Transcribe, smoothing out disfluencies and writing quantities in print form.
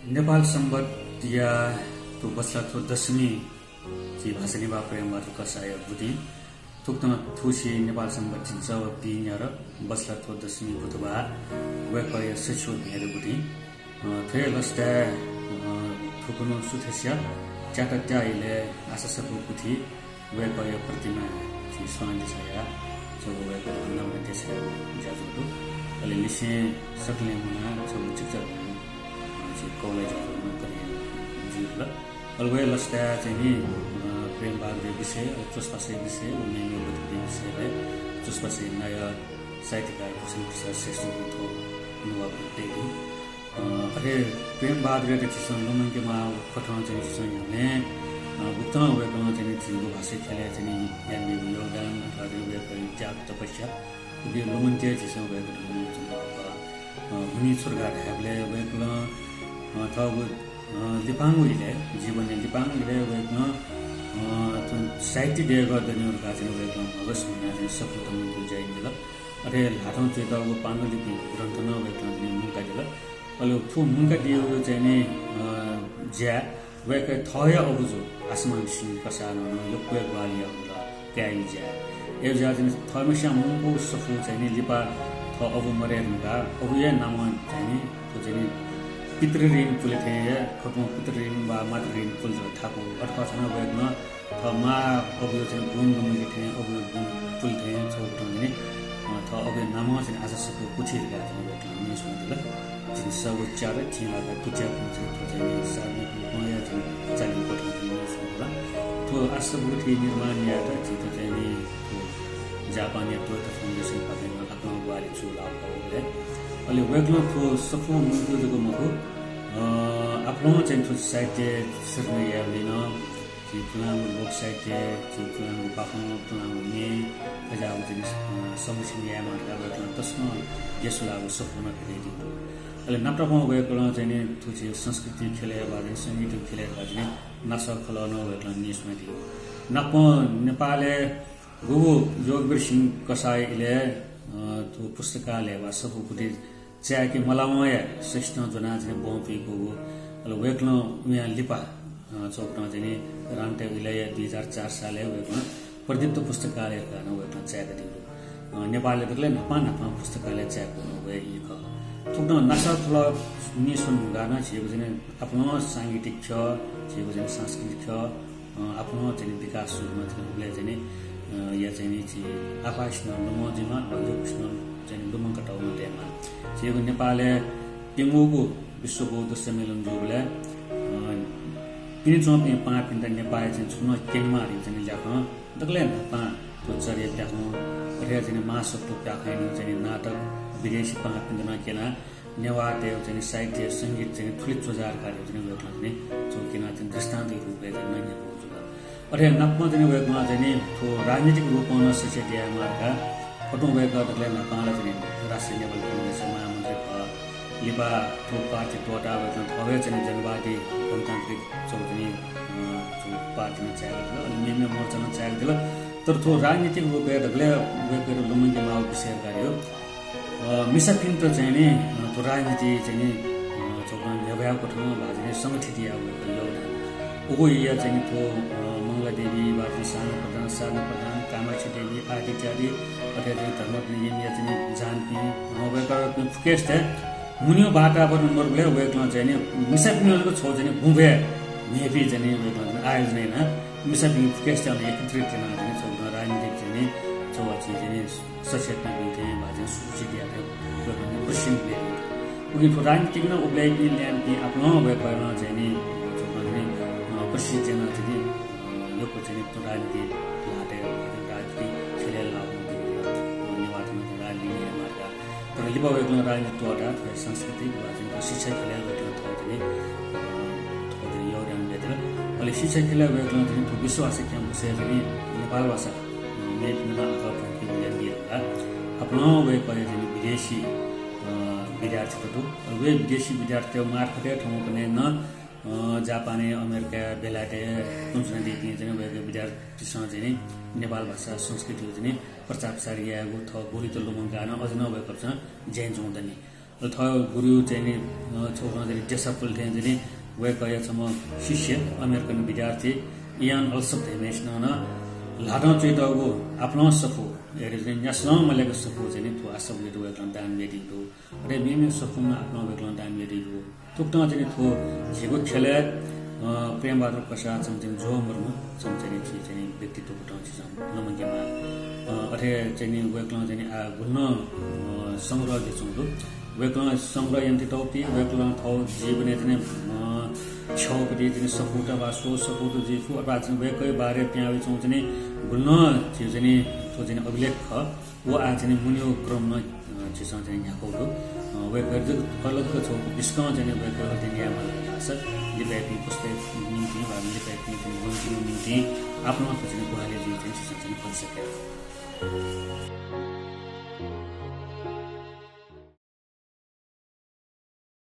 नेपाल सम्बत या तो बसला तो दशमी जी भाषा निभा प्रेम बात कसाय बुद्धि तुक्तन थुसी नेपाल सम्बत चिन्छ पिन्यर बसला तो दशमी बुधबा वेकय सचो भेर बुद्धि थे लस्टा थुकुनो सुथेस्या चाटट्याइले आशासको बुद्धि वेकय प्रतिमा जी स्वान्ति छया जो वेक नाम त्यसै जाजुदु अलि लिसे सक्ले मुना जो चिक्च कलेजहरुमा पनि जुल अलवे लस्टा चाहिँ नि प्रेम बागले विषय चुस्पासे विषय उन्नयन गतिविधि विषयलाई चुस्पासे नयाँ साहित्यकार भूषण प्रसाद श्रेष्ठको अनुभव देख्नु अरे प्रेम बागले चाहिँ लुमङ्केमा पठाउन चाहिँ भने भुक्तन भएको चाहिँ जीवको भाषा खेले चाहिँ यानी योगदान अथवा भएको त्याग तपस्या यो लुमन्ते चाहिँ भएको हुनी सुर्गा ढाबले भएको अथवा लिपाङले जीवन लिपाङले वेक्न साहित्य दिए गर्दैनहरू गाजन वेक्न भगस भन्ने सफलता मिल्छ जाइदिल अरे लाठौं चेताको पाण्डुलिपि ग्रन्थ न वेक्न पनि मुका दिल अले फु मुका दियो चाहिँ नि ज्या वेक थय अबुजो आसमान सिंह कसान यो कोय वाली होला क्याइ ज्या यो ज्या चाहिँ थयमस्या मुको सफु चाहिँ नि लिपा थ अबु मरेनका अबु या नाम चाहिँ नि तो चाहिँ पितृऋण पुले थे खटो पितृऋण वा मातृऋण पुल थाको अथवा छन वेगन थ मा अबु चाहिँ गुण गुण थे अबु गुण पुल थे छोटो नि थ अबु नाम चाहिँ आज सबको पुछिरहेका छन् वेगन नि सुन्दिल जिन सब चार थिला पुच्या चाहिँ सार्ने कोया चाहिँ चालु पठन दिनु होला तो असबुथि निर्माण या त चाहिँ नि जापानी तो त फाउन्डेसन पाकेन आफ्नो वाली चुला हो अलि वेग्लो थो सफो मुजुको मको आफ्नो चाहिँ थो साहित्य सर्ने यालिन कि पुरानो लोक साहित्य कि पुरानो बाफनो पुरानो ने पजाउ चाहिँ समस्या यामा गरेर तस्मा यसुलाको सफोमा फेरि अलि नाटकमा गएको चाहिँ नि थो चाहिँ संस्कृति खेले बारे संगीत खेले बारे नासा खलन भएको निस्मा थियो नप नेपालले गो योगवीर सिंह कसाईले तो पुस्तकालय वा सफुकुटी च्याके मलामय श्रेष्ठ जना चाहिँ बोपीको अल वेक्लो यहाँ लिपा चौकमा चाहिँ रामटे विलय 2004 सालले वेक्लो प्रदीप्त पुस्तकालय गर्न वेक्लो च्याके थियो नेपालले बेग्लै नपा पुस्तकालय च्याको भए यक तुक्न नसा फल निसुन गाना छिएको चाहिँ आफ्नो सांगीतिक छ छिएको चाहिँ सांस्कृतिक छ आफ्नो चाहिँ विकास सुरुमा चाहिँ या चाहिँ आकाशमा लमजिमा अजोकृष्ण चाहिँ लुमङ कटाउन टेमा जेको नेपालले टिमुको विश्वको सम्मेलन जोगले पिने चोप पाँच पिन्टा नेपाल चाहिँ छुन केनमा चाहिँ ल्याख दगले पा चर्या त्याख्नु रे चाहिँ मासको प्याखाइन चाहिँ नाटक विदेशी पाँच पिन्टामा केना नेवाटे चाहिँ साहित्य संगीत चाहिँ ठुली चोजार कार्य चाहिँ गर्ने चौकिना चाहिँ दृष्टान्त रूपले चाहिँ नयाँ अरे नप्मा चाहिँ वेगमा चाहिँ थो राजनीतिक रूपमा सोसाइटी मार्का फोटो वेग गर्दै नेपाल चाहिँ राष्ट्रिय लेभल कांग्रेस महामन्त्री लिपा थो पार्टी टोटा वेग थवे चाहिँ जनवादी गणतान्त्रिक चौधरी पार्टीमा चाहिएको अनि मेमे मोर्चामा चाहिएको तर थो राजनीतिक रूपले ढगले वेगहरु लुमङ्गे माओ विषय गर्यो मिसाफिन त चाहिँ नि थो राजनीति चाहिँ नि चौधरी व्यवहारको ठाउँमा भाजने संगठित एउटा उगो या चाहिँ थो देवी बाटी सानो प्रधान कामाक्षी देवी आदि इत्यादि अथवा धर्मप्रिय चाहिँ जानकी वेकर फुकेस थे मुनियो बाटा नम्बर ले वेकमा चाहिँ मिसापिनको छौ चाहिँ भुबे मेबी चाहिँ वेकमा आयोजना हैन मिसापिङ फुकेस चाहिँ एकत्रित चाहिँ छौ राजनीतिक चाहिँ छौ चाहिँ सचेतना दिथे भाजन सूची दिया थे वेकमा क्वेश्चन ले उनी राजनीतिक न उब्लाई ल्यान कि आफ्नो वेकमा चाहिँ प्रसिद्ध जना चाहिँ यो चाहिँ तो राजनीति लाटे राजनीति खेले लागू निवार्तमा राजनीति मार्गा तर लिपा वेगलो राजनीति टोटा सांस्कृतिक वाचन शिक्षा खेले वेगलो थोदे थोदे योगदान दिएर अहिले शिक्षा खेले वेगलो चाहिँ विश्वास क्याम्पस चाहिँ नेपाल भाषा नेटमा अथवा के दिएका आफ्नो वे परे चाहिँ विदेशी विद्यार्थीहरू वे विदेशी विद्यार्थी मार्फत ठाउँ पनि न जापानी अमेरिका बेलायते कुनसुना देखि चाहिँ भएको विद्यार्थीसँग चाहिँ नेपाल भाषा संस्कृति चाहिँ प्रचार प्रसार याको थ बोली त लुमङ गाना अझ नभएको छ जैन जोउँदैन थ गुरु चाहिँ नि छोकन चाहिँ डेसापुल चाहिँ वे कयासम्म शिष्य अमेरिकन विद्यार्थी इयान अल्सप धेमेस्न न लाडो चेटगो आफ्नो सफु हेरे चाहिँ न्यासनल मलेको सफु चाहिँ थु आसब लेटो वेक्लन दान मेडिको अरे मेमे सफुमा आफ्नो वेक्लन दान मेडिको तुक्न चाहिँ थु झेगो खेले प्रेम बहादुर प्रसाद चाहिँ जो मर्नु चाहिँ चाहिँ व्यक्तित्व कुटाउँछ नमङ्गेमा अथे चाहिँ वेक्लन चाहिँ आ गुन्न संग्रह देछौँ वेक्लन संग्रह यन्ति टौपी वेक्लन थौ जीवने चाहिँ छौपटी चाहिँ सपुट वा सो सपुट जिफु अथवा चाहिँ वेकै बारे प्यावे छौँ चाहिँ गुन्न चाहिँ थो चाहिँ अभिलेख ख वो आ चाहिँ मुनियो क्रम चिसँग चाहिँ यहाँको वेकर अलग छौ विस्क चाहिँ वेकर दुनियाँमा छ लिपाइपी पुस्तक निम्ति वा लिपाइपी चाहिँ गुन्जिनु निम्ति आफ्नो चाहिँ गुहाले चाहिँ चिसँग चाहिँ भइसक्यो